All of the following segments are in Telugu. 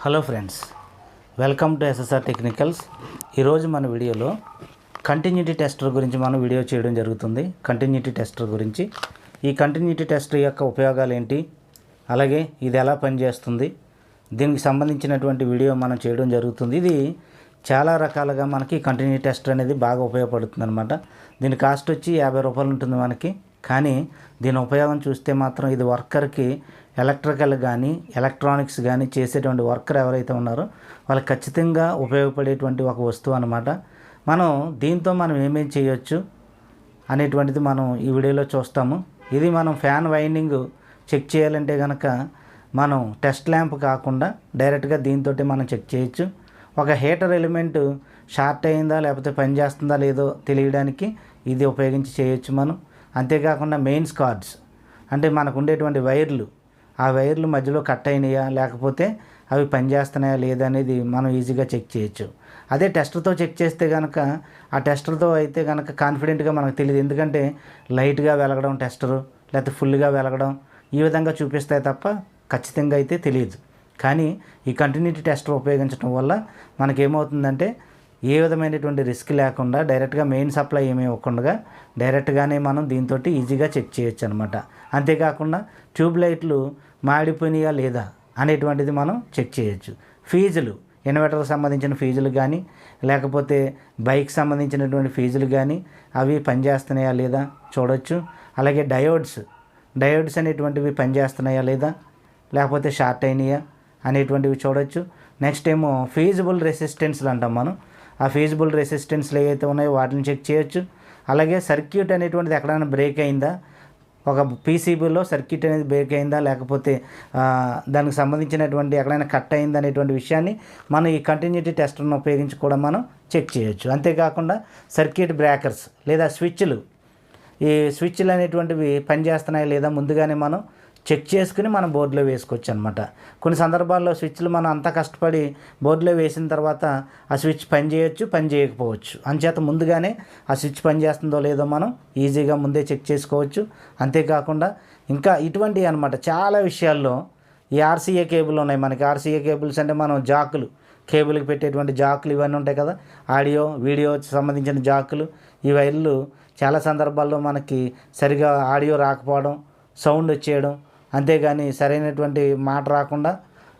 Hello friends, welcome to SSR technicals. ఈరోజు మన వీడియోలో కంటిన్యూటీ టెస్టర్ గురించి మనం వీడియో చేయడం జరుగుతుంది. కంటిన్యూటీ టెస్టర్ గురించి, ఈ కంటిన్యూటీ టెస్టర్ యొక్క ఉపయోగాలు ఏంటి, అలాగే ఇది ఎలా పనిచేస్తుంది, దీనికి సంబంధించినటువంటి వీడియో మనం చేయడం జరుగుతుంది. ఇది చాలా రకాలుగా మనకి కంటిన్యూటీ టెస్టర్ అనేది బాగా ఉపయోగపడుతుంది అనమాట. దీని కాస్ట్ వచ్చి 50 రూపాయలు ఉంటుంది మనకి. కానీ దీని ఉపయోగం చూస్తే మాత్రం ఇది వర్కర్కి ఎలక్ట్రికల్ కానీ ఎలక్ట్రానిక్స్ కానీ చేసేటువంటి వర్కర్ ఎవరైతే ఉన్నారో వాళ్ళకి ఖచ్చితంగా ఉపయోగపడేటువంటి ఒక వస్తువు అనమాట. దీంతో మనం ఏమేమి చేయొచ్చు అనేటువంటిది మనం ఈ వీడియోలో చూస్తాము. ఇది మనం ఫ్యాన్ వైండింగ్ చెక్ చేయాలంటే కనుక మనం టెస్ట్ ల్యాంప్ కాకుండా డైరెక్ట్గా దీంతో మనం చెక్ చేయొచ్చు. ఒక హీటర్ ఎలిమెంట్ షార్ట్ అయిందా లేకపోతే పనిచేస్తుందా లేదో తెలియడానికి ఇది ఉపయోగించి చేయొచ్చు మనం. అంతేకాకుండా మెయిన్స్ కార్డ్స్ అంటే మనకు ఉండేటువంటి వైర్లు, ఆ వైర్లు మధ్యలో కట్ అయినాయా లేకపోతే అవి పనిచేస్తున్నాయా లేదా అనేది మనం ఈజీగా చెక్ చేయొచ్చు. అదే టెస్టర్తో చెక్ చేస్తే కనుక ఆ టెస్టర్తో అయితే కనుక కాన్ఫిడెంట్గా మనకు తెలియదు. ఎందుకంటే లైట్గా వెలగడం టెస్టరు లేకపోతే ఫుల్గా వెలగడం ఈ విధంగా చూపిస్తాయి తప్ప ఖచ్చితంగా అయితే తెలియదు. కానీ ఈ కంటిన్యూటీ టెస్టర్ ఉపయోగించడం వల్ల మనకేమవుతుందంటే ఏ విధమైనటువంటి రిస్క్ లేకుండా డైరెక్ట్గా మెయిన్ సప్లై ఏమీ ఇవ్వకుండా డైరెక్ట్గానే మనం దీంతో ఈజీగా చెక్ చేయొచ్చు అనమాట. అంతేకాకుండా ట్యూబ్ లైట్లు మాడిపోయినాయా లేదా అనేటువంటిది మనం చెక్ చేయొచ్చు. ఫీజులు, ఇన్వర్టర్కి సంబంధించిన ఫీజులు కానీ లేకపోతే బైక్ సంబంధించినటువంటి ఫీజులు కానీ అవి పనిచేస్తున్నాయా లేదా చూడొచ్చు. అలాగే డయోడ్స్ అనేటువంటివి పనిచేస్తున్నాయా లేదా లేకపోతే షార్ట్ అయినాయా అనేటువంటివి చూడొచ్చు. నెక్స్ట్ ఏమో ఫీజిబుల్ రెసిస్టెన్స్లు అంటాం మనం. ఆ ఫీజిబుల్ రెసిస్టెన్స్లు ఏవైతే ఉన్నాయో వాటిని చెక్ చేయొచ్చు. అలాగే సర్క్యూట్ అనేటువంటిది ఎక్కడైనా బ్రేక్ అయిందా, ఒక పీసీబీలో సర్క్యూట్ అనేది బ్రేక్ అయిందా లేకపోతే దానికి సంబంధించినటువంటి ఎక్కడైనా కట్ అయిందా అనేటువంటి విషయాన్ని మనం ఈ కంటిన్యూటీ టెస్టర్ను ఉపయోగించి కూడా మనం చెక్ చేయొచ్చు. అంతేకాకుండా సర్క్యూట్ బ్రేకర్స్ లేదా ఈ స్విచ్లు అనేటువంటివి పనిచేస్తున్నాయి లేదా ముందుగానే మనం చెక్ చేసుకుని మనం బోర్డులో వేసుకోవచ్చు అనమాట. కొన్ని సందర్భాల్లో స్విచ్లు మనం అంతా కష్టపడి బోర్డులో వేసిన తర్వాత ఆ స్విచ్ పని చేయొచ్చు, పని చేయకపోవచ్చు. అంచేత ముందుగానే ఆ స్విచ్ పనిచేస్తుందో లేదో మనం ఈజీగా ముందే చెక్ చేసుకోవచ్చు. అంతేకాకుండా ఇంకా ఇటువంటివి అనమాట చాలా విషయాల్లో ఈ ఆర్సీఏ కేబుల్ ఉన్నాయి మనకి. ఆర్సీఏ కేబుల్స్ అంటే మనం కేబుల్కి పెట్టేటువంటి జాకులు ఇవన్నీ ఉంటాయి కదా, ఆడియో వీడియో సంబంధించిన జాకులు. ఈ వైర్లు చాలా సందర్భాల్లో మనకి సరిగా ఆడియో రాకపోవడం, సౌండ్ వచ్చేయడం, అంతేగాని సరైనటువంటి మాట రాకుండా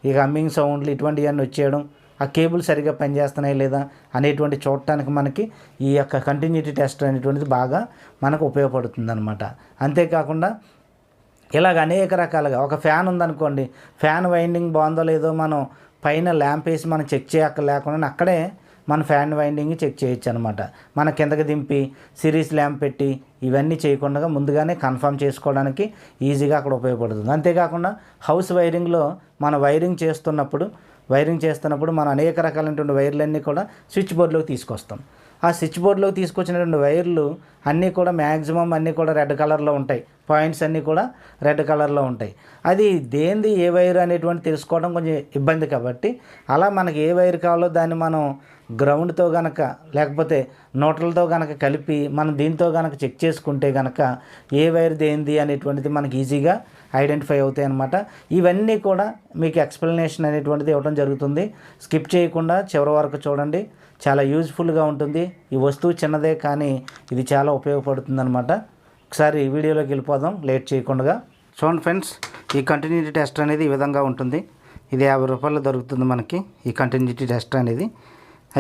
ఇక హమ్మింగ్ సౌండ్లు ఇటువంటివన్నీ వచ్చేయడం, ఆ కేబుల్ సరిగా పనిచేస్తున్నాయి లేదా అనేటువంటి చూడటానికి మనకి ఈ యొక్క కంటిన్యూటీ టెస్టర్ అనేటువంటిది బాగా మనకు ఉపయోగపడుతుంది అనమాట. అంతేకాకుండా ఇలాగ అనేక రకాలుగా ఒక ఫ్యాన్ ఉందనుకోండి, ఫ్యాన్ వైండింగ్ బాగుందో లేదో మనం పైన ల్యాంప్ వేసి మనం చెక్ చేయక్కర్లేకుండా అక్కడే మన ఫ్యాన్ వైండింగ్ చెక్ చేయొచ్చు అనమాట. మన కిందకి దింపి సిరీస్ ల్యాంప్ పెట్టి ఇవన్నీ చేయకుండా ముందుగానే కన్ఫర్మ్ చేసుకోవడానికి ఈజీగా అక్కడ ఉపయోగపడుతుంది. అంతేకాకుండా హౌస్ వైరింగ్లో మన వైరింగ్ చేస్తున్నప్పుడు మనం అనేక రకాలైనటువంటి వైర్లన్నీ కూడా స్విచ్ బోర్డులోకి తీసుకొస్తాం. ఆ స్విచ్ బోర్డులోకి తీసుకొచ్చినటువంటి వైర్లు అన్నీ కూడా మ్యాక్సిమం అన్నీ కూడా రెడ్ కలర్లో ఉంటాయి, పాయింట్స్ అన్నీ కూడా రెడ్ కలర్లో ఉంటాయి. అది దేంది ఏ వైర్ అనేటువంటి తెలుసుకోవడం కొంచెం ఇబ్బంది కాబట్టి అలా మనకి ఏ వైర్ కావాలో దాన్ని మనం గ్రౌండ్తో గనక లేకపోతే నోట్లతో గనక కలిపి మనం దీంతో గనక చెక్ చేసుకుంటే గనక ఏ వైర్ దేంది అనేటువంటిది మనకి ఈజీగా ఐడెంటిఫై అవుతాయి అన్నమాట. ఇవన్నీ కూడా మీకు ఎక్స్ప్లెనేషన్ అనేటువంటిది ఇవ్వడం జరుగుతుంది. స్కిప్ చేయకుండా చివరి వరకు చూడండి, చాలా యూజ్ఫుల్గా ఉంటుంది. ఈ వస్తువు చిన్నదే కానీ ఇది చాలా ఉపయోగపడుతుంది అనమాట. ఒకసారి ఈ వీడియోలోకి వెళ్ళిపోదాం లేట్ చేయకుండా. చూడండి ఫ్రెండ్స్, ఈ కంటిన్యూటీ టెస్టర్ అనేది ఈ విధంగా ఉంటుంది. ఇది 50 రూపాయలు దొరుకుతుంది మనకి ఈ కంటిన్యూటీ టెస్టర్ అనేది.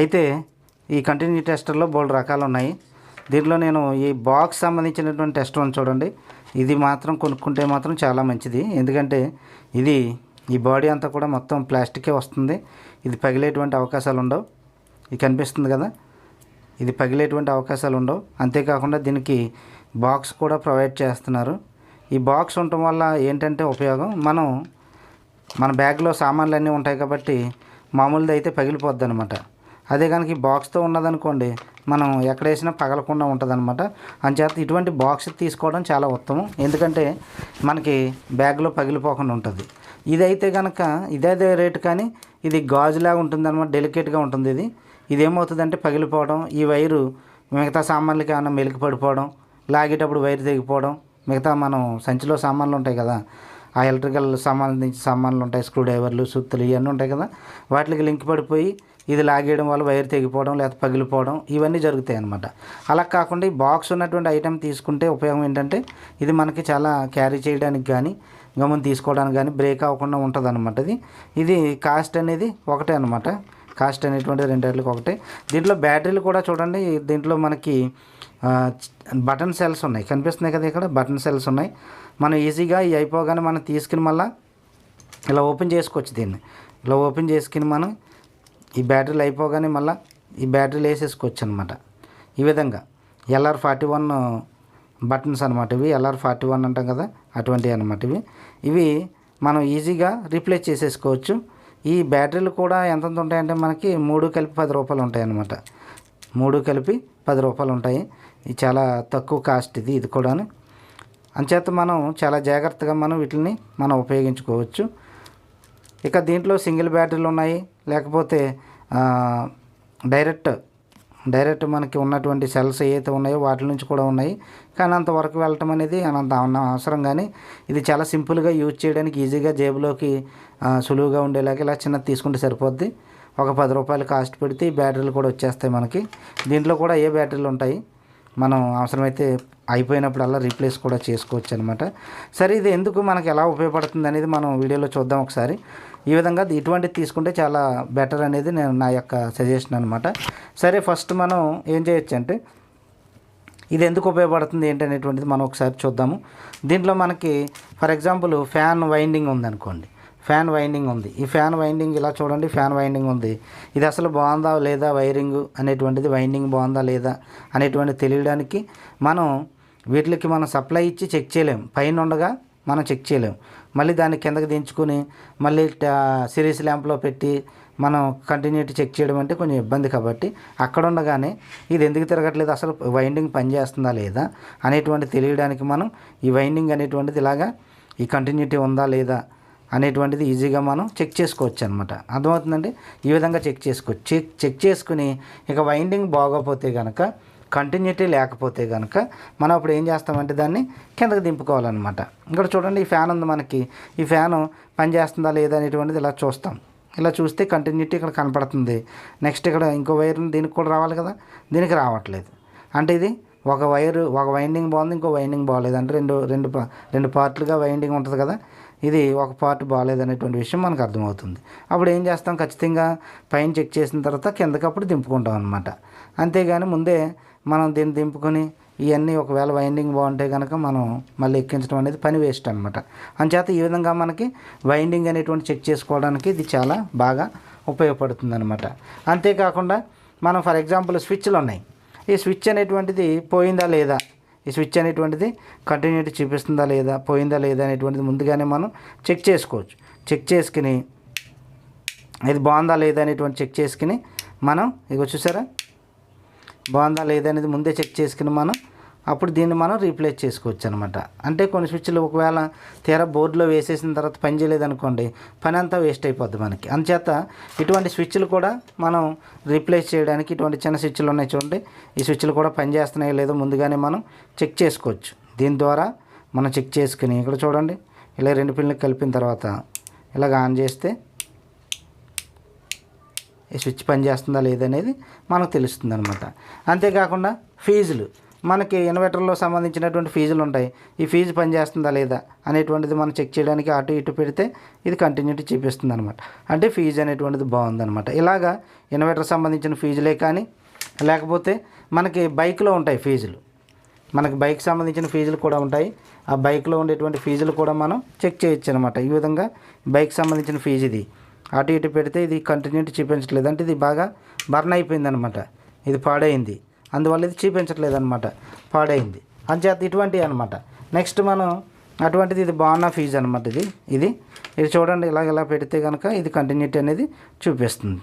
అయితే ఈ కంటిన్యూటీ టెస్టర్లో బోల్డ్ రకాలు ఉన్నాయి. దీంట్లో నేను ఈ బాక్స్ సంబంధించినటువంటి టెస్టర్ అని చూడండి, ఇది మాత్రం కొనుక్కుంటే మాత్రం చాలా మంచిది. ఎందుకంటే ఈ బాడీ అంతా కూడా మొత్తం ప్లాస్టికే వస్తుంది. ఇది పగిలేటువంటి అవకాశాలు ఉండవు. ఇది కనిపిస్తుంది కదా, ఇది పగిలేటువంటి అవకాశాలు ఉండవు. అంతేకాకుండా దీనికి బాక్స్ కూడా ప్రొవైడ్ చేస్తున్నారు. ఈ బాక్స్ ఉండటం వల్ల ఏంటంటే ఉపయోగం, మన బ్యాగ్లో సామాన్లు అన్నీ ఉంటాయి కాబట్టి మామూలుది అయితే పగిలిపోద్ది అనమాట. అదే కనుక ఈ బాక్స్తో ఉన్నదనుకోండి మనం ఎక్కడ వేసినా పగలకుండా ఉంటుంది అనమాట. అంచేత ఇటువంటి బాక్స్ తీసుకోవడం చాలా ఉత్తమం, ఎందుకంటే మనకి బ్యాగ్లో పగిలిపోకుండా ఉంటుంది. ఇదైతే కనుక ఇదే రేటు కానీ ఇది గాజులాగా ఉంటుంది అనమాట, డెలికేట్గా ఉంటుంది. ఇది ఏమవుతుందంటే పగిలిపోవడం, ఈ వైరు మిగతా సామాన్లకి ఏమైనా మెలికి పడిపోవడం, లాగేటప్పుడు వైరు తెగిపోవడం, మిగతా మనం సంచిలో సామాన్లు ఉంటాయి కదా ఆ ఎలక్ట్రికల్ సంబంధించిన సామాన్లు ఉంటాయి, స్క్రూ డ్రైవర్లు, సుత్తులు ఇవన్నీ ఉంటాయి కదా, వాటికి లింక్ పడిపోయి ఇది లాగేయడం వల్ల వైర్ తెగిపోవడం లేదా పగిలిపోవడం ఇవన్నీ జరుగుతాయి అన్నమాట. అలా కాకుండా ఈ బాక్స్ ఉన్నటువంటి ఐటెం తీసుకుంటే ఉపయోగం ఏంటంటే ఇది మనకి చాలా క్యారీ చేయడానికి కానీ గమ్మున తీసుకోవడానికి కానీ బ్రేక్ అవ్వకుండా ఉంటుంది అనమాట. ఇది కాస్ట్ అనేది ఒకటే అనమాట. కాస్ట్ అనేటువంటి రెండేళ్ళకి ఒకటే. దీంట్లో బ్యాటరీలు కూడా చూడండి, దీంట్లో మనకి బటన్ సెల్స్ ఉన్నాయి, కనిపిస్తున్నాయి కదా ఇక్కడ బటన్ సెల్స్ ఉన్నాయి. మనం ఈజీగా ఇవి అయిపోగానే మనం తీసుకుని మళ్ళీ ఇలా ఓపెన్ చేసుకోవచ్చు. దీన్ని ఇలా ఓపెన్ చేసుకుని మనం ఈ బ్యాటరీలు అయిపోగానే మళ్ళీ ఈ బ్యాటరీలు వేసేసుకోవచ్చు అనమాట. ఈ విధంగా LR41 బటన్స్ అనమాట. ఇవి LR41 అంటాం కదా, అటువంటివి అనమాట. ఇవి మనం ఈజీగా రీప్లేస్ చేసేసుకోవచ్చు. ఈ బ్యాటరీలు కూడా ఎంత ఉంటాయంటే మనకి 3 కలిపి 10 రూపాయలు ఉంటాయి అన్నమాట. 3 కలిపి 10 రూపాయలు ఉంటాయి. ఇది చాలా తక్కువ కాస్ట్ ఇది కూడాను. అంచేత మనం చాలా జాగ్రత్తగా మనం వీటిని మనం ఉపయోగించుకోవచ్చు. ఇక దీంట్లో సింగిల్ బ్యాటరీలు ఉన్నాయి, లేకపోతే డైరెక్ట్ మనకి ఉన్నటువంటి సెల్స్ ఏవైతే ఉన్నాయో వాటి నుంచి కూడా ఉన్నాయి. కానీ అంతవరకు వెళ్ళటం అనేది అంత అవసరం. కానీ ఇది చాలా సింపుల్గా యూజ్ చేయడానికి, ఈజీగా జేబులోకి సులువుగా ఉండేలాగా ఇలా చిన్నది తీసుకుంటే సరిపోద్ది. ఒక 10 రూపాయలు కాస్ట్ పెడితే ఈ బ్యాటరీలు కూడా వచ్చేస్తాయి మనకి. దీంట్లో కూడా ఏ బ్యాటరీలు ఉంటాయి, మనం అవసరమైతే అయిపోయినప్పుడల్లా రీప్లేస్ కూడా చేసుకోవచ్చు అనమాట. సరే, ఇది ఎందుకు మనకి ఎలా ఉపయోగపడుతుంది అనేది మనం వీడియోలో చూద్దాం ఒకసారి. ఈ విధంగా ఇటువంటిది తీసుకుంటే చాలా బెటర్ అనేది నా యొక్క సజెషన్ అనమాట. సరే, ఫస్ట్ మనం ఏం చేయొచ్చు అంటే ఇది ఎందుకు ఉపయోగపడుతుంది ఏంటి అనేటువంటిది మనం ఒకసారి చూద్దాము. దీంట్లో మనకి ఫర్ ఎగ్జాంపుల్ ఫ్యాన్ వైండింగ్ ఉందనుకోండి, ఫ్యాన్ వైండింగ్ ఉంది. ఈ ఫ్యాన్ వైండింగ్ ఇలా చూడండి, ఫ్యాన్ వైండింగ్ ఉంది. ఇది అసలు బాగుందా లేదా వైరింగ్ అనేటువంటిది, వైండింగ్ బాగుందా లేదా అనేటువంటిది తెలియడానికి మనం వీటికి మనం సప్లై ఇచ్చి చెక్ చేయలేము. పైన ఉండగా మనం చెక్ చేయలేము. మళ్ళీ దాన్ని కిందకి దించుకొని మళ్ళీ సిరీస్ ల్యాంప్లో పెట్టి మనం కంటిన్యూటీ చెక్ చేయడం అంటే కొంచెం ఇబ్బంది. కాబట్టి అక్కడ ఉండగానే ఇది ఎందుకు తిరగట్లేదు, అసలు వైండింగ్ పనిచేస్తుందా లేదా అనేటువంటి తెలియడానికి మనం ఈ వైండింగ్ అనేటువంటిది ఇలాగా ఈ కంటిన్యూటీ ఉందా లేదా అనేటువంటిది ఈజీగా మనం చెక్ చేసుకోవచ్చు అనమాట. అర్థమవుతుందండి? ఈ విధంగా చెక్ చేసుకోవచ్చు. చెక్ చేసుకుని ఇక వైండింగ్ బాగోపోతే కనుక, కంటిన్యూటీ లేకపోతే కనుక మనం అప్పుడు ఏం చేస్తామంటే దాన్ని కిందకి దింపుకోవాలన్నమాట. ఇక్కడ చూడండి, ఈ ఫ్యాన్ ఉంది మనకి. ఈ ఫ్యాను పనిచేస్తుందా లేదా అనేటువంటిది ఇలా చూస్తాం. ఇలా చూస్తే కంటిన్యూటీ ఇక్కడ కనపడుతుంది. నెక్స్ట్ ఇక్కడ ఇంకో వైర్ దీనికి కూడా రావాలి కదా, దీనికి రావట్లేదు. అంటే ఇది ఒక వైండింగ్ బాగుంది, ఇంకో వైండింగ్ బాగోలేదు. అంటే రెండు పార్ట్లుగా వైండింగ్ ఉంటుంది కదా, ఇది ఒక పార్ట్ బాగాలేదు అనేటువంటి విషయం మనకు అర్థమవుతుంది. అప్పుడు ఏం చేస్తాం, ఖచ్చితంగా పైన చెక్ చేసిన తర్వాత కిందకి అప్పుడు దింపుకుంటాం అనమాట. అంతేగాని ముందే మనం దీన్ని దింపుకొని ఇవన్నీ ఒకవేళ వైండింగ్ బాగుంటే కనుక మనం మళ్ళీ ఎక్కించడం అనేది పని వేస్ట్ అనమాట. అంచేత ఈ విధంగా మనకి వైండింగ్ అనేటువంటి చెక్ చేసుకోవడానికి ఇది చాలా బాగా ఉపయోగపడుతుంది అనమాట. అంతేకాకుండా మనం ఫర్ ఎగ్జాంపుల్ స్విచ్లు ఉన్నాయి. ఈ స్విచ్ అనేటువంటిది పోయిందా లేదా, ఈ స్విచ్ అనేటువంటిది కంటిన్యూటీ చూపిస్తుందా లేదా, పోయిందా లేదా అనేటువంటిది ముందుగానే మనం చెక్ చేసుకోవచ్చు. చెక్ చేసుకుని ఇది బాగుందా లేదా అనేటువంటి చెక్ చేసుకుని మనం ఇగో చూసారా, బాగుందా లేదా అనేది ముందే చెక్ చేసుకుని మనం అప్పుడు దీన్ని మనం రీప్లేస్ చేసుకోవచ్చు అనమాట. అంటే కొన్ని స్విచ్లు ఒకవేళ తీరా బోర్డులో వేసేసిన తర్వాత పని చేయలేదనుకోండి, పని అంతా వేస్ట్ అయిపోద్ది మనకి. అందుచేత ఇటువంటి స్విచ్లు కూడా మనం రీప్లేస్ చేయడానికి ఇటువంటి చిన్న స్విచ్లు ఉన్నాయి చూడండి, ఈ స్విచ్లు కూడా పనిచేస్తున్నాయో లేదో ముందుగానే మనం చెక్ చేసుకోవచ్చు. దీని ద్వారా మనం చెక్ చేసుకుని ఇక్కడ చూడండి, ఇలా 2 పిన్లు కలిపిన తర్వాత ఇలాగ ఆన్ చేస్తే ఈ స్విచ్ పనిచేస్తుందా లేదనేది మనకు తెలుస్తుంది అనమాట. అంతేకాకుండా ఫీజులు, మనకి ఇన్వర్టర్లో సంబంధించినటువంటి ఫీజులు ఉంటాయి. ఈ ఫీజు పనిచేస్తుందా లేదా అనేటువంటిది మనం చెక్ చేయడానికి అటు ఇటు పెడితే ఇది కంటిన్యూటీ చూపిస్తుంది అనమాట. అంటే ఫీజు అనేటువంటిది బాగుందనమాట. ఇలాగా ఇన్వర్టర్ సంబంధించిన ఫీజులే కానీ, లేకపోతే మనకి బైక్లో ఉంటాయి ఫీజులు, మనకి బైక్ సంబంధించిన ఫీజులు కూడా ఉంటాయి. ఆ బైక్లో ఉండేటువంటి ఫీజులు కూడా మనం చెక్ చేయొచ్చు అనమాట. ఈ విధంగా బైక్ సంబంధించిన ఫీజు ఇది అటు ఇటు పెడితే ఇది కంటిన్యూటీ చూపించట్లేదు, అంటే ఇది బాగా బర్న్ అయిపోయింది అనమాట, ఇది పాడైంది, అందువల్ల ఇది చూపించట్లేదు అనమాట, పాడైంది. అంచేత ఇటువంటివి అనమాట. నెక్స్ట్ మనం అటువంటిది ఇది బాగున్న ఫీజు అనమాట. ఇది చూడండి, ఇలా పెడితే కనుక ఇది కంటిన్యూటీ అనేది చూపిస్తుంది.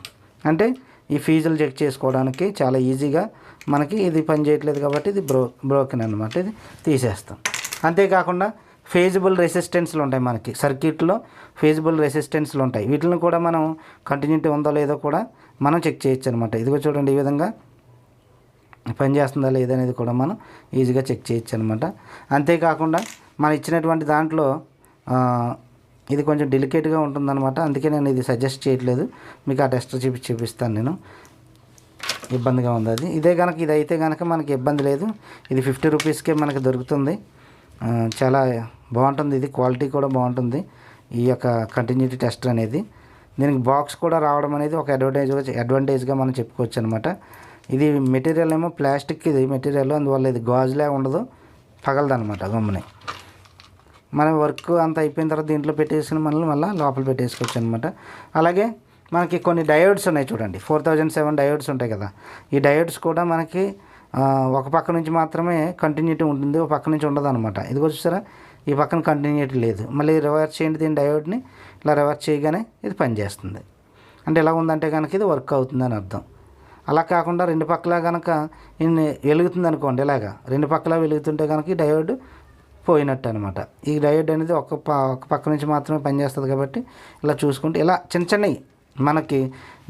అంటే ఈ ఫీజులు చెక్ చేసుకోవడానికి చాలా ఈజీగా మనకి ఇది పని చేయట్లేదు కాబట్టి ఇది బ్రోకెన్ అనమాట, ఇది తీసేస్తాం. అంతేకాకుండా ఫేజిబుల్ రెసిస్టెన్స్లు ఉంటాయి మనకి సర్క్యూట్లో, ఫేజిబుల్ రెసిస్టెన్స్లు ఉంటాయి. వీటిని కూడా మనం కంటిన్యూటీ ఉందో లేదో కూడా మనం చెక్ చేయొచ్చు అనమాట. ఇదిగో చూడండి, ఈ విధంగా పనిచేస్తుందా లేదా అనేది కూడా మనం ఈజీగా చెక్ చేయొచ్చు అనమాట. అంతేకాకుండా మనం ఇచ్చినటువంటి దాంట్లో ఇది కొంచెం డెలికేట్గా ఉంటుందన్నమాట. అందుకే నేను ఇది సజెస్ట్ చేయట్లేదు. మీకు ఆ టెస్టర్ చూపిస్తాను నేను. ఇబ్బందిగా ఉంది అది. ఇదైతే కనుక మనకి ఇబ్బంది లేదు. ఇది 50 రూపీస్కే మనకి దొరుకుతుంది. చాలా బాగుంటుంది. ఇది క్వాలిటీ కూడా బాగుంటుంది ఈ యొక్క కంటిన్యూటీ టెస్టర్ అనేది. దీనికి బాక్స్ కూడా రావడం అనేది ఒక అడ్వాంటేజ్గా మనం చెప్పుకోవచ్చు అనమాట. ఇది మెటీరియల్ ఏమో ప్లాస్టిక్, ఇది మెటీరియల్, అందువల్ల ఇది గాజులా ఉండదు, పగలదనమాట గమ్ముని. మనం వర్క్ అంతా అయిపోయిన తర్వాత దీంట్లో పెట్టేసుకుని మళ్ళీ లోపల పెట్టేసుకోవచ్చు అనమాట. అలాగే మనకి కొన్ని డయోడ్స్ ఉన్నాయి చూడండి, 4007 డయోడ్స్ ఉంటాయి కదా. ఈ డయోడ్స్ కూడా మనకి ఒక పక్క నుంచి మాత్రమే కంటిన్యూటీ ఉంటుంది, ఒక పక్క నుంచి ఉండదు అనమాట. ఇదిగో చూసారా, ఈ పక్కన కంటిన్యూటీ లేదు. మళ్ళీ రివర్స్ చేయండి దీని డయోడ్ని. ఇలా రివర్స్ చేయగానే ఇది పనిచేస్తుంది. అంటే ఎలా ఉందంటే కనుక ఇది వర్క్ అవుతుందని అర్థం. అలా కాకుండా రెండు పక్కల కనుక ఇన్ని వెలుగుతుంది అనుకోండి, ఇలాగా రెండు పక్కల వెలుగుతుంటే కనుక ఈ డయోడ్ పోయినట్టు అనమాట. ఈ డయోడ్ అనేది ఒక పక్క నుంచి మాత్రమే పనిచేస్తుంది. కాబట్టి ఇలా చూసుకుంటే ఇలా చిన్నవి మనకి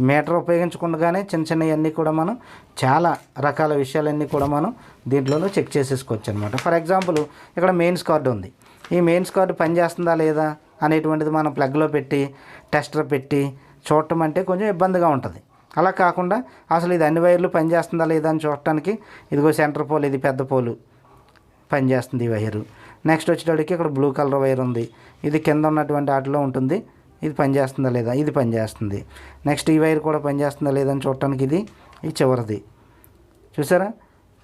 మీటర్ ఉపయోగించకుండానే చిన్నవి అన్నీ కూడా మనం చాలా రకాల విషయాలన్నీ కూడా మనం దీంట్లోనూ చెక్ చేసేసుకోవచ్చు అనమాట. ఫర్ ఎగ్జాంపుల్ ఇక్కడ మెయిన్స్ కార్డు ఉంది. ఈ మెయిన్స్ కార్డు పనిచేస్తుందా లేదా అనేటువంటిది మనం ప్లగ్లో పెట్టి టెస్టర్ పెట్టి చూడటం అంటే కొంచెం ఇబ్బందిగా ఉంటుంది. అలా కాకుండా అసలు ఇది అన్ని వైర్లు పనిచేస్తుందా లేదా అని చూడటానికి ఇదిగో సెంటర్ పోల్, ఇది పెద్ద పోలు పనిచేస్తుంది ఈ వైరు. నెక్స్ట్ వచ్చేటప్పటికి ఇక్కడ బ్లూ కలర్ వైర్ ఉంది. ఇది కింద ఉన్నటువంటి వాటిలో ఉంటుంది. ఇది పనిచేస్తుందా లేదా, ఇది పనిచేస్తుంది. నెక్స్ట్ ఈ వైర్ కూడా పనిచేస్తుందా లేదా అని చూడటానికి ఇది చివరిది. చూసారా,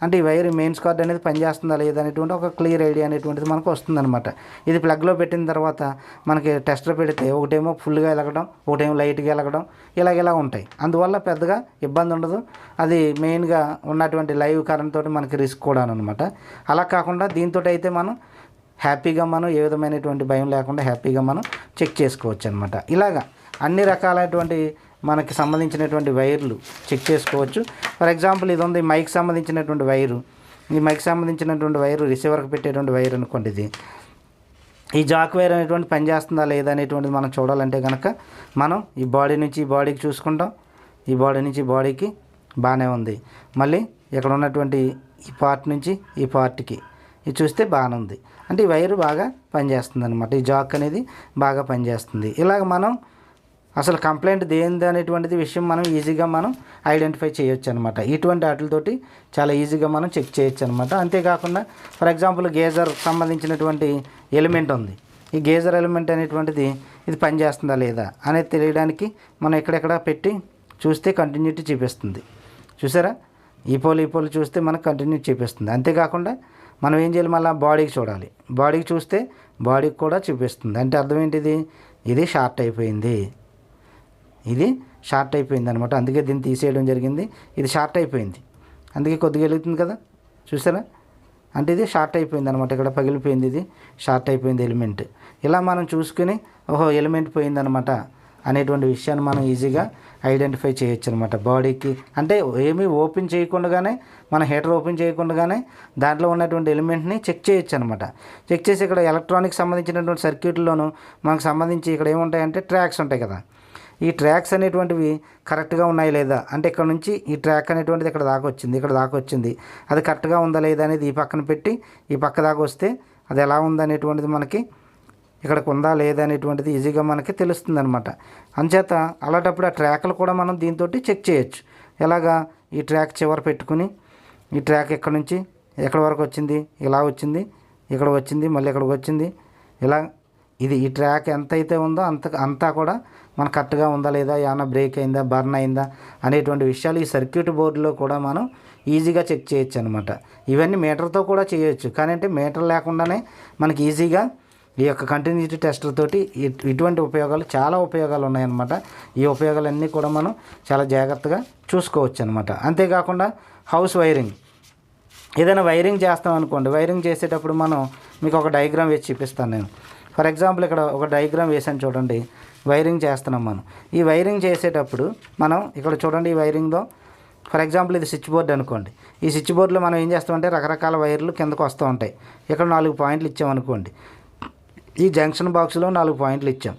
అంటే ఈ వైర్ మెయిన్స్ కార్డ్ అనేది పనిచేస్తుందా లేదా అనేటువంటి ఒక క్లియర్ ఐడియా అనేటువంటిది మనకు వస్తుందన్నమాట. ఇది ప్లగ్లో పెట్టిన తర్వాత మనకి టెస్టర్ పెడితే ఒకటేమో ఫుల్గా వెలగడం, ఒకటేమో లైట్గా వెలగడం, ఇలా ఉంటాయి. అందువల్ల పెద్దగా ఇబ్బంది ఉండదు. అది మెయిన్గా ఉన్నటువంటి లైవ్ కరెంట్ తోటి మనకి రిస్క్ కూడా అనమాట. అలా కాకుండా దీంతో అయితే మనం హ్యాపీగా మనం ఏ విధమైనటువంటి భయం లేకుండా హ్యాపీగా మనం చెక్ చేసుకోవచ్చు అనమాట. ఇలాగా అన్ని రకాలైనటువంటి మనకి సంబంధించినటువంటి వైర్లు చెక్ చేసుకోవచ్చు. ఫర్ ఎగ్జాంపుల్ ఇది ఉంది మైక్ సంబంధించినటువంటి వైరు. ఈ మైక్ సంబంధించినటువంటి వైరు రిసీవర్కి పెట్టేటువంటి వైర్ అనుకోండి. ఇది ఈ జాక్ వైర్ అనేటువంటి పనిచేస్తుందా లేదా అనేటువంటిది మనం చూడాలంటే కనుక మనం ఈ బాడీ నుంచి ఈ బాడీకి చూసుకుంటాం. ఈ బాడీ నుంచి ఈ బాడీకి బాగానే ఉంది. మళ్ళీ ఇక్కడ ఉన్నటువంటి ఈ పార్ట్ నుంచి ఈ పార్ట్కి ఇది చూస్తే బాగానే ఉంది. అంటే ఈ వైరు బాగా పనిచేస్తుంది అనమాట. ఈ జాక్ అనేది బాగా పనిచేస్తుంది. ఇలాగ మనం అసలు కంప్లైంట్ దేనిది అనేటువంటిది విషయం మనం ఈజీగా మనం ఐడెంటిఫై చేయొచ్చు అనమాట. ఇటువంటి వాటితోటి చాలా ఈజీగా మనం చెక్ చేయొచ్చు అనమాట. అంతేకాకుండా ఫర్ ఎగ్జాంపుల్ గేజర్ సంబంధించినటువంటి ఎలిమెంట్ ఉంది. ఈ గేజర్ ఎలిమెంట్ అనేటువంటిది ఇది పనిచేస్తుందా లేదా అనేది తెలియడానికి మనం ఎక్కడెక్కడ పెట్టి చూస్తే కంటిన్యూటీ చూపిస్తుంది. చూసారా, ఈ పోలు చూస్తే మనకు కంటిన్యూటీ చూపిస్తుంది. అంతేకాకుండా మనం ఏం చేయాలి, మళ్ళీ బాడీకి చూడాలి. బాడీకి చూస్తే బాడీకి కూడా చూపిస్తుంది. అంటే అర్థం ఏంటిది, ఇది షార్ట్ అయిపోయింది, ఇది షార్ట్ అయిపోయింది అనమాట. అందుకే దీన్ని తీసేయడం జరిగింది. ఇది షార్ట్ అయిపోయింది, అందుకే కొద్దిగా వెలుగుతుంది కదా, చూసారా. అంటే ఇది షార్ట్ అయిపోయింది అనమాట. ఇక్కడ పగిలిపోయింది, ఇది షార్ట్ అయిపోయింది ఎలిమెంట్. ఇలా మనం చూసుకుని ఓహో ఎలిమెంట్ పోయిందనమాట అనేటువంటి విషయాన్ని మనం ఈజీగా ఐడెంటిఫై చేయొచ్చు అనమాట. బాడీకి అంటే ఏమీ ఓపెన్ చేయకుండానే, మన హీటర్ ఓపెన్ చేయకుండానే దాంట్లో ఉన్నటువంటి ఎలిమెంట్ని చెక్ చేయొచ్చు అనమాట. చెక్ చేసి ఇక్కడ ఎలక్ట్రానిక్ సంబంధించినటువంటి సర్క్యూట్లోనూ మనకు సంబంధించి ఇక్కడ ఏముంటాయంటే ట్రాక్స్ ఉంటాయి కదా. ఈ ట్రాక్స్ అనేటువంటివి కరెక్ట్గా ఉన్నాయి లేదా, అంటే ఇక్కడ నుంచి ఈ ట్రాక్ అనేటువంటిది ఇక్కడ దాకా వచ్చింది, ఇక్కడ దాకా వచ్చింది, అది కరెక్ట్గా ఉందా లేదా అనేది ఈ పక్కన పెట్టి ఈ పక్క దాకా వస్తే అది ఎలా ఉందనేటువంటిది మనకి ఇక్కడికి ఉందా లేదా అనేటువంటిది ఈజీగా మనకి తెలుస్తుంది అనమాట. అంచేత అలాంటప్పుడు ఆ ట్రాక్లు కూడా మనం దీంతో చెక్ చేయొచ్చు. ఎలాగా, ఈ ట్రాక్ చివర పెట్టుకుని ఈ ట్రాక్ ఎక్కడి నుంచి ఎక్కడి వరకు వచ్చింది, ఇలా వచ్చింది, ఇక్కడ వచ్చింది, మళ్ళీ ఇక్కడికి వచ్చింది, ఇలా ఇది ఈ ట్రాక్ ఎంత అయితే ఉందో అంతా కూడా మన కరెక్ట్గా ఉందా లేదా, ఏమైనా బ్రేక్ అయిందా, బర్న్ అయిందా అనేటువంటి విషయాలు ఈ సర్క్యూట్ బోర్డులో కూడా మనం ఈజీగా చెక్ చేయొచ్చు అనమాట. ఇవన్నీ మీటర్తో కూడా చేయొచ్చు, కానీ అంటే మీటర్ లేకుండానే మనకి ఈజీగా ఈ యొక్క కంటిన్యూటీ టెస్టర్ తోటి ఇటువంటి ఉపయోగాలు చాలా ఉపయోగాలు ఉన్నాయన్నమాట. ఈ ఉపయోగాలన్నీ కూడా మనం చాలా జాగ్రత్తగా చూసుకోవచ్చు అనమాట. అంతేకాకుండా హౌస్ వైరింగ్, ఏదైనా వైరింగ్ చేస్తాం అనుకోండి, వైరింగ్ చేసేటప్పుడు మనం మీకు ఒక డయాగ్రామ్ వేసి చూపిస్తాను నేను. ఫర్ ఎగ్జాంపుల్ ఇక్కడ ఒక డయాగ్రామ్ వేసాను చూడండి, వైరింగ్ చేస్తున్నాం మనం. ఈ వైరింగ్ చేసేటప్పుడు మనం ఇక్కడ చూడండి, ఈ వైరింగ్లో ఫర్ ఎగ్జాంపుల్ ఇది స్విచ్ బోర్డు అనుకోండి. ఈ స్విచ్ బోర్డులో మనం ఏం చేస్తామంటే రకరకాల వైర్లు కిందకు వస్తూ ఉంటాయి. ఇక్కడ 4 పాయింట్లు ఇచ్చామనుకోండి, ఈ జంక్షన్ బాక్స్లో 4 పాయింట్లు ఇచ్చాం.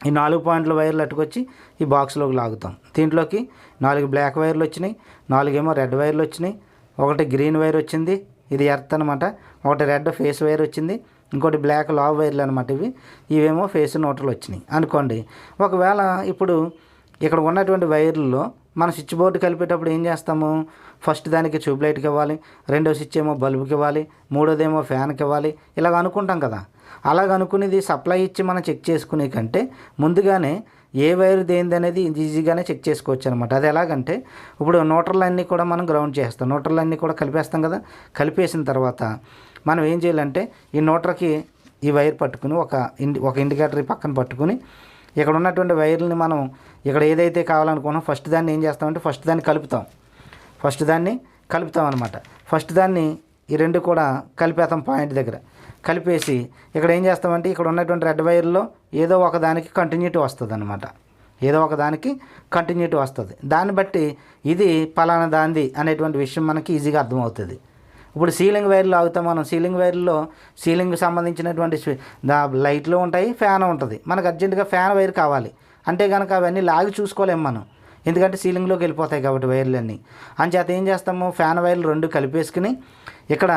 ఈ 4 పాయింట్ల వైర్లు అట్టుకొచ్చి ఈ బాక్స్లోకి లాగుతాం. దీంట్లోకి 4 బ్లాక్ వైర్లు వచ్చినాయి, 4 ఏమో రెడ్ వైర్లు వచ్చినాయి, 1 గ్రీన్ వైర్ వచ్చింది, ఇది ఎర్త్ అనమాట. ఒకటి రెడ్ ఫేస్ వైర్ వచ్చింది, ఇంకోటి బ్లాక్ లావ్ వైర్లు అనమాట. ఇవేమో ఫేస్ న్యూట్రల్ వచ్చినాయి అనుకోండి. ఒకవేళ ఇప్పుడు ఇక్కడ ఉన్నటువంటి వైర్లలో మన స్విచ్ బోర్డు కలిపేటప్పుడు ఏం చేస్తాము, ఫస్ట్ దానికి ట్యూబ్లైట్కి ఇవ్వాలి, రెండో స్విచ్ ఏమో బల్బుకి ఇవ్వాలి, మూడోదేమో ఫ్యాన్కి ఇవ్వాలి, ఇలాగ అనుకుంటాం కదా. అలాగ అనుకునేది సప్లై ఇచ్చి మనం చెక్ చేసుకునే కంటే ముందుగానే ఏ వైర్ దేనిది అనేది ఈజీగానే చెక్ చేసుకోవచ్చు అనమాట. అది ఎలాగంటే ఇప్పుడు న్యూట్రల్ కూడా మనం గ్రౌండ్ చేస్తాం, న్యూట్రల్ కూడా కలిపేస్తాం కదా. కలిపేసిన తర్వాత మనం ఏం చేయాలంటే ఈ న్యూట్రల్కి ఈ వైర్ పట్టుకుని ఒక ఇండికేటర్ పక్కన పట్టుకుని ఇక్కడ ఉన్నటువంటి వైర్లని మనం ఇక్కడ ఏదైతే కావాలనుకున్నాం ఫస్ట్ దాన్ని ఏం చేస్తామంటే ఫస్ట్ దాన్ని కలుపుతాం అనమాట. ఫస్ట్ దాన్ని ఈ రెండు కూడా కలిపేస్తాం పాయింట్ దగ్గర. కలిపేసి ఇక్కడ ఏం చేస్తామంటే ఇక్కడ ఉన్నటువంటి రెడ్ వైర్లో ఏదో ఒకదానికి కంటిన్యూటీ వస్తుంది అనమాట. దాన్ని బట్టి ఇది పలానా దాంది అనేటువంటి విషయం మనకి ఈజీగా అర్థమవుతుంది. ఇప్పుడు సీలింగ్ వైర్లు ఆగుతాం మనం. సీలింగ్ వైర్లో సీలింగ్కి సంబంధించినటువంటి లైట్లు ఉంటాయి, ఫ్యాన్ ఉంటుంది. మనకు అర్జెంటుగా ఫ్యాన్ వైర్ కావాలి అంటే కనుక అవన్నీ లాగి చూసుకోలేము మనం, ఎందుకంటే సీలింగ్లోకి వెళ్ళిపోతాయి కాబట్టి వైర్లన్నీ. అంచేత ఏం చేస్తాము, ఫ్యాన్ వైర్లు రెండు కలిపేసుకుని ఇక్కడ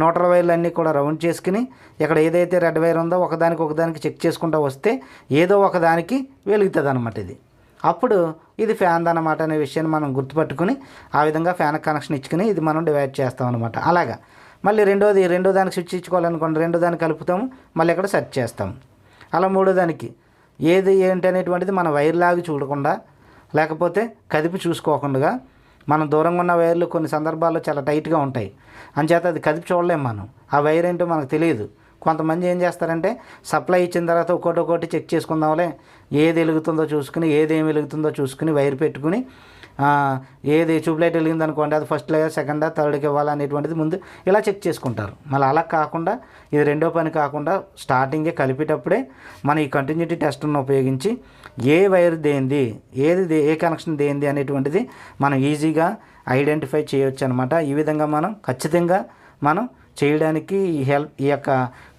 న్యూట్రల్ వైర్లు అన్నీ కూడా రౌండ్ చేసుకుని ఇక్కడ ఏదైతే రెడ్ వైర్ ఉందో ఒకదానికి చెక్ చేసుకుంటూ వస్తే ఏదో ఒకదానికి వెలుగుతుంది అనమాట. అప్పుడు ఇది ఫ్యాన్ అన్నమాట అనే విషయాన్ని మనం గుర్తుపట్టుకుని ఆ విధంగా ఫ్యాన్ కనెక్షన్ ఇచ్చుకుని ఇది మనం డివైడ్ చేస్తాం అనమాట. అలాగా మళ్ళీ రెండో దానికి స్విచ్ ఇచ్చుకోవాలనుకోండి, రెండో దాన్ని కలుపుతాము, మళ్ళీ ఇక్కడ సెట్ చేస్తాము. అలా మూడో దానికి ఏది ఏంటి అనేటువంటిది మన వైర్ లాగి చూడకుండా లేకపోతే కదిపి చూసుకోకుండా, మనం దూరంగా ఉన్న వైర్లు కొన్ని సందర్భాల్లో చాలా టైట్గా ఉంటాయి, అంచేత అది కదిపి చూడలేము మనం. ఆ వైర్ ఏంటో మనకు తెలియదు. కొంతమంది ఏం చేస్తారంటే సప్లై ఇచ్చిన తర్వాత ఒక్కొక్కటి చెక్ చేసుకుందాంలే, ఏది వెలుగుతుందో చూసుకుని ఏదేమి వెలుగుతుందో చూసుకుని వైర్ పెట్టుకుని ఏది ట్యూబ్లైట్ వెలిగింది అనుకోండి అది ఫస్ట్ లేయర్ సెకండా థర్డ్కి ఇవ్వాలనేటువంటిది ముందు ఇలా చెక్ చేసుకుంటారు. మళ్ళీ అలా కాకుండా ఇది రెండో పని కాకుండా స్టార్టింగే కలిపేటప్పుడే మన ఈ కంటిన్యూటీ టెస్టర్ను ఉపయోగించి ఏ వైర్ దేంది ఏ కనెక్షన్ దేంది అనేటువంటిది మనం ఈజీగా ఐడెంటిఫై చేయవచ్చు అనమాట. ఈ విధంగా మనం ఖచ్చితంగా మనం చేయడానికి ఈ యొక్క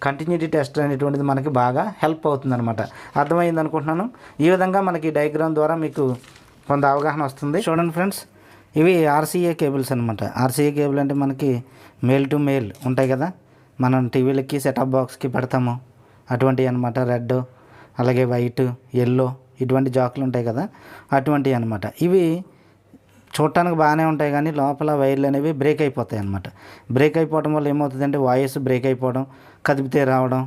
కంటిన్యూటీ టెస్ట్ అనేటువంటిది మనకి బాగా హెల్ప్ అవుతుంది అనమాట. అర్థమైంది అనుకుంటున్నాను. ఈ విధంగా మనకి డయాగ్రామ్ ద్వారా మీకు కొంత అవగాహన వస్తుంది. చూడండి ఫ్రెండ్స్, ఇవి ఆర్సీఏ కేబుల్స్ అనమాట. ఆర్సీఏ కేబుల్ అంటే మనకి మేల్ టు మేల్ ఉంటాయి కదా, మనం టీవీలకి సెటప్ బాక్స్కి పెడతాము అటువంటివి అనమాట. రెడ్ అలాగే వైట్ ఎల్లో ఇటువంటి జాకులు ఉంటాయి కదా, అటువంటివి అనమాట. ఇవి చూడటానికి బాగానే ఉంటాయి కానీ లోపల వైర్లు అనేవి బ్రేక్ అయిపోతాయి అన్నమాట. బ్రేక్ అయిపోవడం వల్ల ఏమవుతుందంటే వాయిస్ బ్రేక్ అయిపోవడం, కదిపితే రావడం,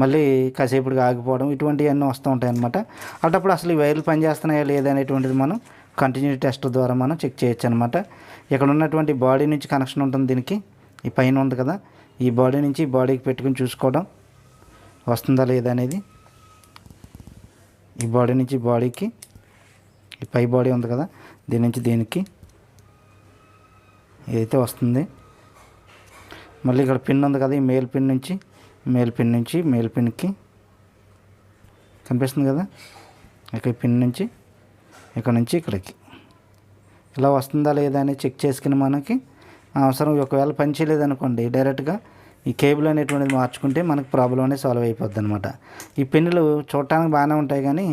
మళ్ళీ కాసేపటికి ఆగిపోవడం ఇటువంటివన్నీ వస్తూ ఉంటాయి అన్నమాట. అటప్పుడు అసలు ఈ వైర్లు పనిచేస్తున్నాయా లేదా అనేటువంటిది మనం కంటిన్యూటీ టెస్ట్ ద్వారా మనం చెక్ చేయొచ్చు అనమాట. ఇక్కడ ఉన్నటువంటి బాడీ నుంచి కనెక్షన్ ఉంటుంది దీనికి, ఈ పైన ఉంది కదా, ఈ బాడీ నుంచి ఈ బాడీకి పెట్టుకుని చూసుకోవడం వస్తుందా లేదా అనేది. ఈ బాడీ నుంచి బాడీకి ఈ పై బాడీ ఉంది కదా, దీని నుంచి దీనికి ఏదైతే వస్తుంది. మళ్ళీ ఇక్కడ పిన్ ఉంది కదా, ఈ మేల్ పిన్ నుంచి మేల్ పిన్కి కనిపిస్తుంది కదా, ఇక్కడ పిన్ నుంచి ఇక్కడ నుంచి ఇక్కడికి ఇలా వస్తుందా లేదా అని చెక్ చేసుకుని మనకి అవసరం ఒకవేళ పని చేయలేదనుకోండి డైరెక్ట్గా ఈ కేబుల్ అనేటువంటిది మార్చుకుంటే మనకు ప్రాబ్లం అనేది సాల్వ్ అయిపోద్ది అనమాట. ఈ పిన్నులు చూడటానికి బాగానే ఉంటాయి కానీ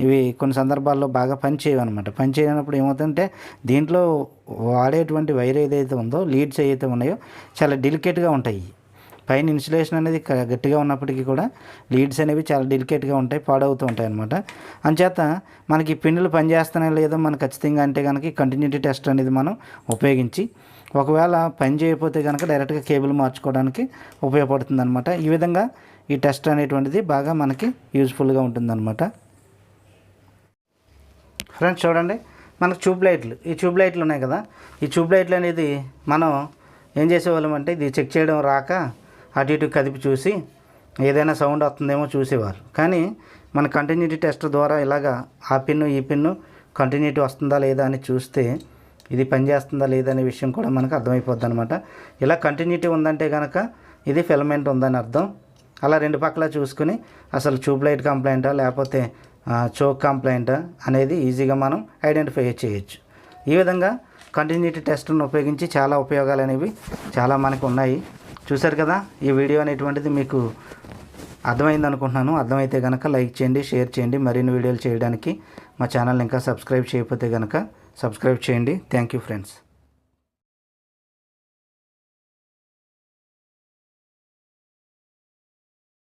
ఇవి కొన్ని సందర్భాల్లో బాగా పని చేయవు అనమాట. పని చేయనప్పుడు ఏమవుతుందంటే దీంట్లో వాడేటువంటి వైర్ ఏదైతే ఉందో లీడ్స్ ఏదైతే ఉన్నాయో చాలా డెలికేట్గా ఉంటాయి. పైన ఇన్సులేషన్ అనేది గట్టిగా ఉన్నప్పటికీ కూడా లీడ్స్ అనేవి చాలా డెలికేట్గా ఉంటాయి, పాడవుతూ ఉంటాయి అనమాట. అంచేత మనకి పిన్నులు పనిచేస్తున్నాయో లేదో మనకు ఖచ్చితంగా అంటే కనుక కంటిన్యూటీ టెస్ట్ అనేది మనం ఉపయోగించి ఒకవేళ పని చేయకపోతే కనుక డైరెక్ట్గా కేబుల్ మార్చుకోవడానికి ఉపయోగపడుతుంది అనమాట. ఈ విధంగా ఈ టెస్ట్ అనేటువంటిది బాగా మనకి యూజ్ఫుల్గా ఉంటుందన్నమాట. ఫ్రెండ్స్ చూడండి, మనకు ఈ ట్యూబ్లైట్లు ఉన్నాయి కదా, ఈ ట్యూబ్లైట్లు అనేది మనం ఏం చేసేవాళ్ళం అంటే ఇది చెక్ చేయడం రాక అటు ఇటు కదిపి చూసి ఏదైనా సౌండ్ వస్తుందేమో చూసేవారు. కానీ మన కంటిన్యూటీ టెస్ట్ ద్వారా ఇలాగా ఆ పిన్ను ఈ పిన్ను కంటిన్యూటీ వస్తుందా లేదా అని చూస్తే ఇది పనిచేస్తుందా లేదా అనే విషయం కూడా మనకు అర్థమైపోద్ది అనమాట. ఇలా కంటిన్యూటీ ఉందంటే కనుక ఇది ఫిలమెంట్ ఉందని అర్థం. అలా రెండు పక్కల చూసుకుని అసలు ట్యూబ్లైట్ కంప్లైంటా లేకపోతే చోక్ కంప్లైంటా అనేది ఈజీగా మనం ఐడెంటిఫై చేయొచ్చు. ఈ విధంగా కంటిన్యూటీ టెస్ట్ను ఉపయోగించి చాలా ఉపయోగాలు అనేవి చాలా మనకు ఉన్నాయి. చూశారు కదా, ఈ వీడియో అనేటువంటిది మీకు అర్థమైంది అనుకుంటున్నాను. అర్థమైతే కనుక లైక్ చేయండి, షేర్ చేయండి. మరిన్ని వీడియోలు చేయడానికి మా ఛానల్ని ఇంకా సబ్స్క్రైబ్ చేయకపోతే కనుక సబ్స్క్రైబ్ చేయండి. Thank you friends.